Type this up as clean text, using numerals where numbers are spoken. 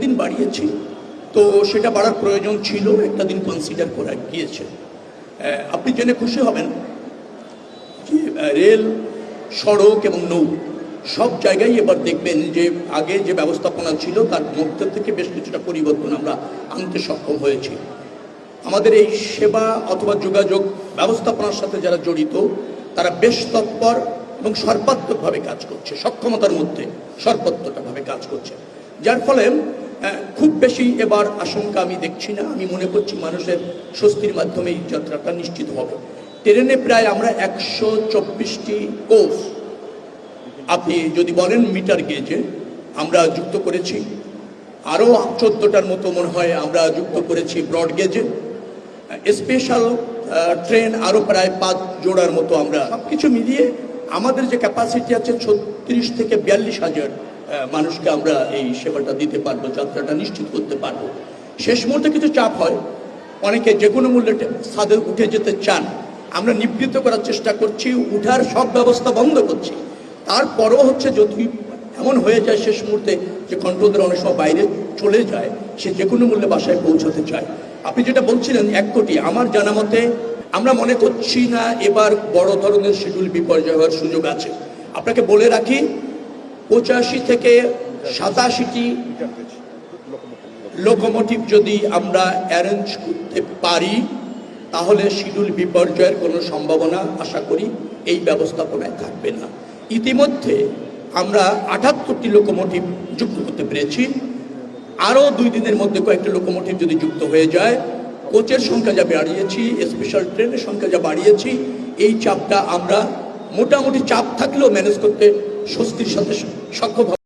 দিন বাড়িয়েছি, তো সেটা বাড়ার প্রয়োজন ছিল, একটা দিন কনসিডার করা গিয়েছে। আপনি জেনে খুশি হবেন যে রেল, সড়ক এবং নৌ সব জায়গায় এবার দেখবেন যে আগে যে ব্যবস্থাপনা ছিল তার মধ্যে থেকে বেশ কিছুটা পরিবর্তন আমরা আনতে সক্ষম হয়েছি। আমাদের এই সেবা অথবা যোগাযোগ ব্যবস্থাপনার সাথে যারা জড়িত তারা বেশ তৎপর এবং সর্বাত্মকভাবে কাজ করছে, সক্ষমতার মধ্যে সর্বাত্মকভাবে কাজ করছে, যার ফলে খুব বেশি এবার আশঙ্কা আমি দেখছি না। আমি মনে করছি মানুষের স্বস্তির মাধ্যমে এই যাত্রাটা নিশ্চিত হবে। ট্রেনে প্রায় আমরা 124টি কোচ, আপনি যদি বলেন মিটার গেজে আমরা যুক্ত করেছি, আরও 14টার মতো মনে হয় আমরা যুক্ত করেছি ব্রড গেজে, স্পেশাল ট্রেন আরও প্রায় 5 জোড়ার মতো। আমরা সব কিছু মিলিয়ে আমাদের যে ক্যাপাসিটি আছে 36 থেকে 42,000 মানুষকে আমরা এই সেবাটা দিতে পারবো, যাত্রাটা নিশ্চিত করতে পারবো। শেষ মুহূর্তে কিছু চাপ হয়, অনেকে যে কোনো মূল্যে ছাদে উঠে যেতে চান, আমরা নিবৃত্ত করার চেষ্টা করছি, উঠার সব ব্যবস্থা বন্ধ করছি। তারপরও হচ্ছে যদি এমন হয়ে যায় শেষ মুহূর্তে যে কন্ট্রোলদের অনেক সময় বাইরে চলে যায়, সে যে কোনো মূল্যে বাসায় পৌঁছাতে চায়। আপনি যেটা বলছিলেন 1 কোটি, আমার জানা মতে আমরা মনে করছি না এবার বড় ধরনের শিডিউল বিপর্যয় হওয়ার সুযোগ আছে। আপনাকে বলে রাখি 85 থেকে 87টি লোকোমোটিভ যদি আমরা অ্যারেঞ্জ করতে পারি তাহলে শিডিউল বিপর্যয়ের কোনো সম্ভাবনা আশা করি এই ব্যবস্থাপনায় থাকবে না। ইতিমধ্যে আমরা 78টি লোকোমোটিভ যুক্ত করতে পেরেছি। আরও 2 দিনের মধ্যে কয়েকটি লোকোমোটিভ যদি যুক্ত হয়ে যায়, কোচের সংখ্যা যা বাড়িয়েছি, স্পেশাল ট্রেনের সংখ্যা যা বাড়িয়েছি, এই চাপটা আমরা মোটামুটি চাপ থাকলেও ম্যানেজ করতে স্বস্তির সাথে সক্ষম।